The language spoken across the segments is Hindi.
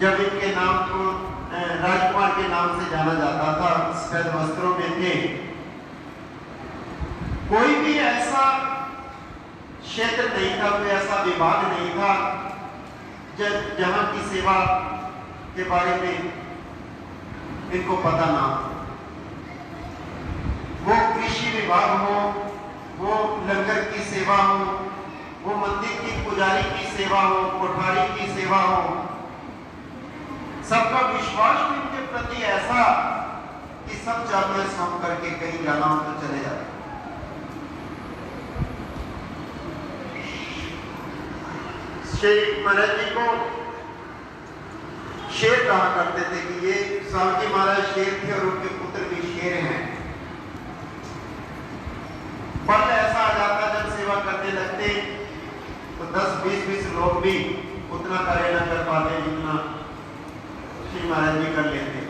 जब इनके नाम को राजकुमार के नाम से जाना जाता था, सफेद वस्त्रों में थे। कोई भी ऐसा क्षेत्र नहीं था, कोई ऐसा विभाग नहीं था जहां की सेवा के बारे में इनको पता ना हो। वो कृषि विभाग हो, वो लंगर की सेवा हो, वो मंदिर की पुजारी की सेवा हो, कोठारी की सेवा हो, सबका विश्वास भी उनके प्रति ऐसा कि सब चाहते हैं सौंप करके कहीं जाना हो तो चले जाते। श्री महाराज जी को शेर कहा करते थे कि ये स्वामी जी महाराज शेर थे और उनके पुत्र भी शेर हैं। पल ऐसा आ जाता जब सेवा करने लगते तो 10-20 लोग भी उतना कार्य न कर पाते जितना श्री महाराज जी कर लेते।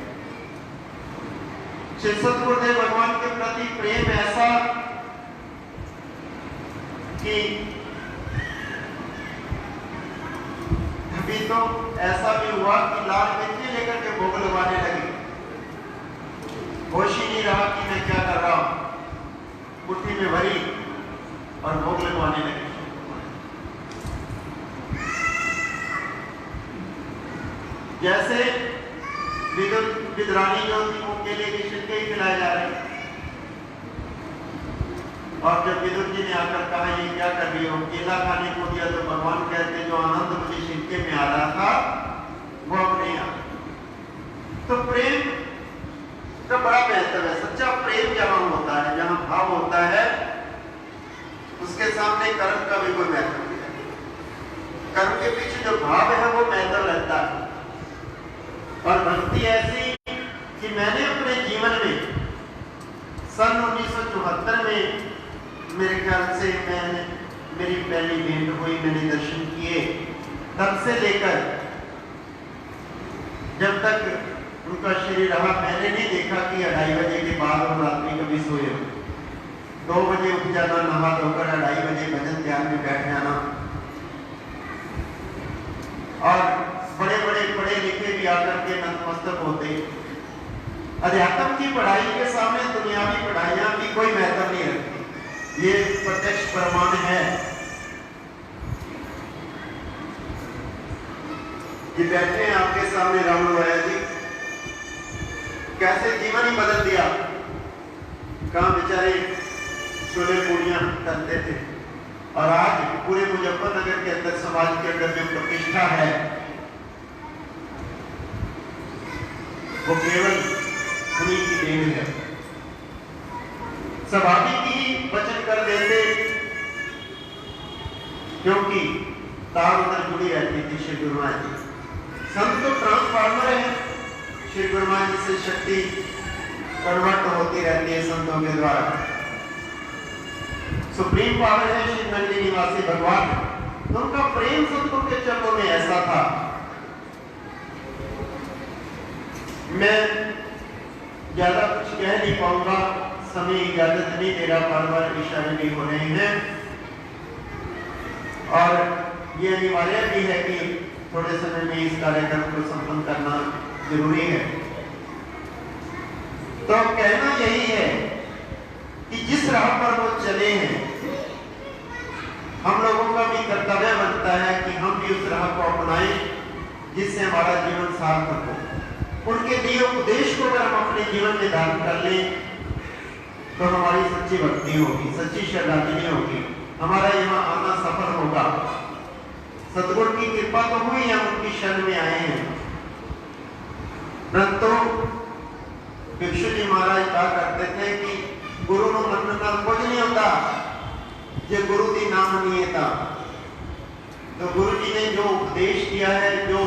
श्री सतगुरुदेव भगवान के प्रति प्रेम ऐसा कि अभी तो ऐसा भी हुआ कि लाल मिर्ची लेकर के भोग लगवाने लगे। होश ही नहीं रहा कि मैं क्या कर रहा हूं, मुट्ठी में भरी और भोग लगवाने लगे। जैसे विद्रानी जो थी वो केले के छिलके ही खिलाए जा रहे, और जब विदुर जी ने आकर कहा ये क्या कर रही हो, केला खाने को दिया, तो भगवान कहते जो आनंद मुझे छिलके में आ रहा था वो अब नहीं आ। तो प्रेम का बड़ा महत्व है। सच्चा प्रेम जहां होता है, जहां भाव होता है, उसके सामने कर्म का भी कोई महत्व नहीं है। कर्म के पीछे जो भाव है वो महत्व रहता है। और भक्ति ऐसी कि मैंने अपने जीवन में सन 1974 में मेरे ख्याल से मेरी पहली भेंट हुई, मैंने दर्शन किए। तब से लेकर जब तक उनका शरीर रहा, मैंने नहीं देखा कि 2:30 बजे के बाद और रात्रि कभी सोए हो। 2 बजे उठ जाना, नहा धोकर 2:30 बजे भजन ध्यान में बैठ जाना। और बड़े बड़े पढ़े लिखे भी आकर के नतमस्तक होते। अध्यात्म की पढ़ाई के सामने दुनियावी पढ़ाइयां भी कोई महत्व नहीं रखती। ये प्रत्यक्ष प्रमाण है। ये बैठे हैं आपके सामने राम लोया जी, कैसे जीवन ही बदल दिया। कहां बेचारे छोले पूड़ियां करते थे, और आज पूरे मुजफ्फरनगर के अंदर समाज के अंदर जो प्रतिष्ठा है वो केवल उन्हीं की देन है। सभागी की वचन कर देते क्योंकि तार उधर जुड़ी रहती थी श्री गुरु महाराज जी। संत तो ट्रांसफार्मर है, श्री गुरु महाराज जी से शक्ति कन्वर्ट होती रहती है संतों के द्वारा। सुप्रीम पावर है श्री नंदी निवासी भगवान। तो उनका प्रेम संतों के चरणों में ऐसा था। मैं ज्यादा कुछ कह नहीं पाऊंगा, समय इजाजत नहीं दे रहा, बार-बार इशारे भी हो रहे हैं, और ये अनिवार्य भी है कि थोड़े समय में इस कार्यक्रम को संपन्न करना जरूरी है। तो कहना यही है कि जिस राह पर वो चले हैं, हम लोगों का भी कर्तव्य बनता है कि हम भी उस राह को अपनाएं जिससे हमारा जीवन सार्थक हो। उनके दिए उपदेश को अगर हम अपने जीवन में धारण कर लें तो हमारी सच्ची भक्ति होगी, सच्ची श्रद्धांजलि होगी, हमारा यहाँ आना सफल होगा। सतगुरु की कृपा तो हुई, हम उनकी शरण में आए हैं। परंतु भिक्षु जी महाराज कहा करते थे कि गुरु नो मनना कुछ नहीं होता, जो गुरु की नाम नहीं था। तो गुरु जी ने जो उपदेश दिया है, जो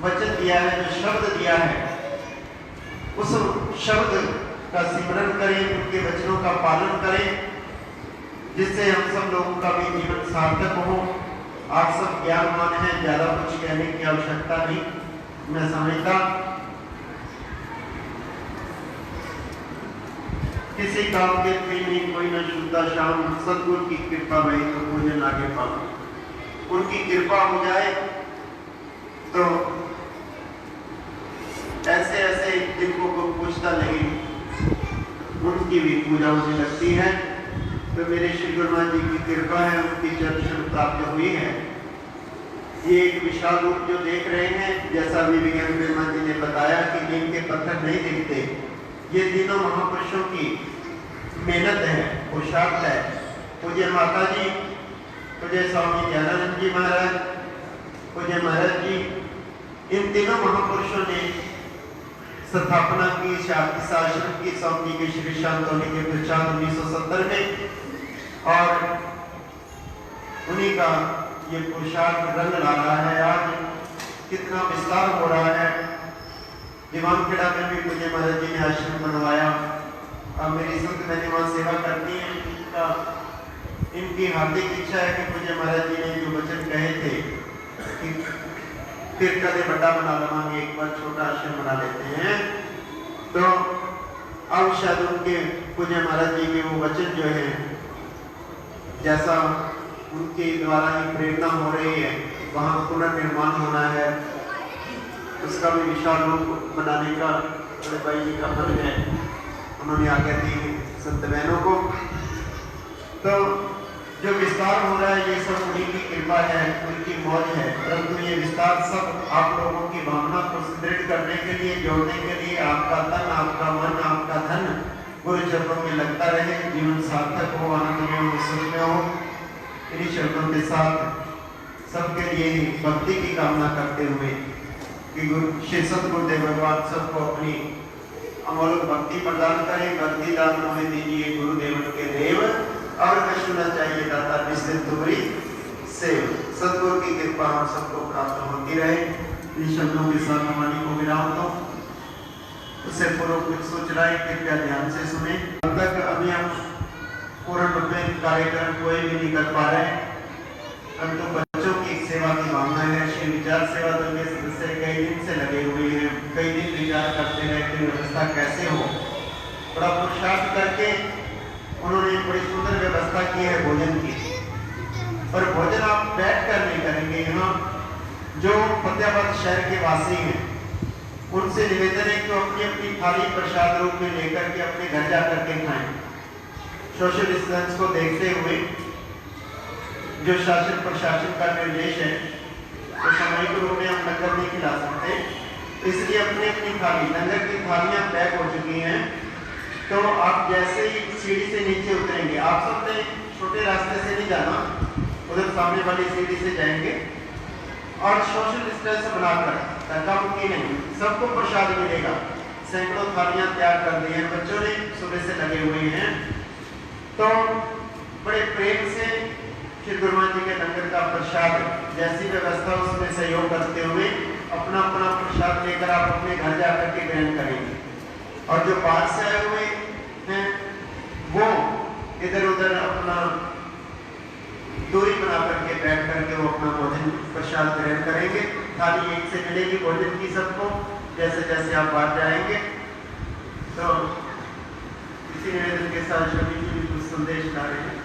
वचन दिया है, जो शब्द दिया है, उस शब्द का सिमरन करें, उनके वचनों का पालन करें, जिससे हम सब लोगों का भी जीवन सार्थक हो। आप सब ज्ञानवान हैं, ज्यादा कुछ कहने की आवश्यकता नहीं मैं समझता। किसी काम के भी नहीं कोई न शुद्धा शाम, सतगुरु की कृपा भई तो मुझे आगे पाओ। उनकी कृपा हो जाए तो पूजता नहीं, उनकी भी पूजा होने लगती है। तो मेरे श्री गुरु महाराज जी की कृपा है, उनकी दर्शन प्राप्त हुई है। ये एक विशाल रूप जो देख रहे हैं, जैसा अभी विज्ञान ब्रह्मा जी ने बताया कि नीम के पत्थर नहीं दिखते, ये तीनों महापुरुषों की मेहनत है, पुरुषार्थ है। पूज्य माता जी, पूज्य स्वामी ज्ञानानंद जी महाराज, पूज्य महाराज जी, इन तीनों महापुरुषों ने स्थापना की शांति आश्रम की स्वामी जी के श्री शांतोनी के प्रचार 1970 में, और उन्हीं का ये पुरुषार्थ रंग ला रहा है। आज कितना विस्तार हो रहा है। दीवानखेड़ा में भी पूज्य महाराज जी ने आश्रम बनवाया। अब मेरी संत मैंने वहाँ सेवा करती है। इनकी हार्दिक इच्छा है कि पूज्य महाराज जी ने जो वचन कहे थे कि फिर कदे बड़ा बना लवांगे, एक बार छोटा आश्रम बना लेते हैं, तो अब शायद उनके पूज्य महाराज जी के वो वचन जो है, जैसा उनके द्वारा ही प्रेरणा हो रही है, वहाँ पुनर्निर्माण होना है, उसका भी विशाल रूप बनाने का बड़े भाई जी का मन है। उन्होंने आज्ञा दी संत बहनों को। तो जो विस्तार हो रहा है ये सब उन्हीं की कृपा है, उनकी मौज है। परंतु ये विस्तार सब आप लोगों की भावना को सुदृढ़ करने के लिए, जोड़ने के लिए, आपका तन, आपका मन, आपका धन गुरु चरणों में लगता रहे, जीवन सार्थक हो, आनंद में हो, सुख में हो। इन्हीं शब्दों के साथ सबके लिए भक्ति की कामना करते हुए कि श्री सतगुरुदेव भगवान सबको अपनी अमोलक भक्ति प्रदान करें। भक्ति दान हमें दीजिए गुरुदेव के देव, और मैं सुनना चाहिए दाता निश्चित तुम्हारी सेव। सतगुरु की कृपा हम सबको प्राप्त होती रहे। इन शब्दों के साथ हमारी को विराम दो। उससे पूर्व कुछ सोच रहा है, कृपया ध्यान से सुने। अब तक अभी हम पूर्ण रूप में कार्यक्रम कोई भी नहीं कर पा रहे, परंतु बच्चों की सेवा की भावना है। श्री विचार सेवा दल के सदस्य कई दिन से लगे हुए हैं, कई दिन विचार करते हैं कि व्यवस्था कैसे हो। बड़ा पुरुषार्थ करके उन्होंने बड़ी सुंदर व्यवस्था की है भोजन की। और भोजन आप बैठ कर नहीं करेंगे। यहाँ जो फतेहाबाद शहर के वासी हैं उनसे निवेदन है कि अपनी अपनी थाली प्रसाद रूप में लेकर के अपने घर जाकर के खाएं। सोशल डिस्टेंस को देखते हुए जो शासन प्रशासन का निर्देश है, तो सामूहिक रूप में हम लंगर नहीं खिला सकते, इसलिए अपनी अपनी थाली, लंगर की थालियां पैक हो चुकी हैं। तो आप जैसे ही सीढ़ी से नीचे उतरेंगे, आप सबने छोटे रास्ते से नहीं जाना, उधर सामने वाली सीढ़ी से जाएंगे और सोशल डिस्टेंस बनाकर, धक्का-मुक्की नहीं, सबको प्रसाद मिलेगा। सैकड़ों थालियां तैयार कर दी हैं, बच्चों ने सुबह से लगे हुए हैं। तो बड़े प्रेम से श्री गुरु महाराज जी के लंगर का प्रसाद जैसी व्यवस्था उसमें सहयोग करते हुए अपना अपना प्रसाद लेकर आप अपने घर जाकर के ग्रहण करेंगे। और जो बाहर से आए हुए हैं वो इधर उधर अपना दूरी बना करके बैठ करके वो अपना भोजन प्रसाद ग्रहण करेंगे। थाली एक से मिलेगी भोजन की सबको, जैसे जैसे आप बाहर जाएंगे। तो इसी निवेदन के साथ सभी जी कुछ संदेश ला रहे हैं।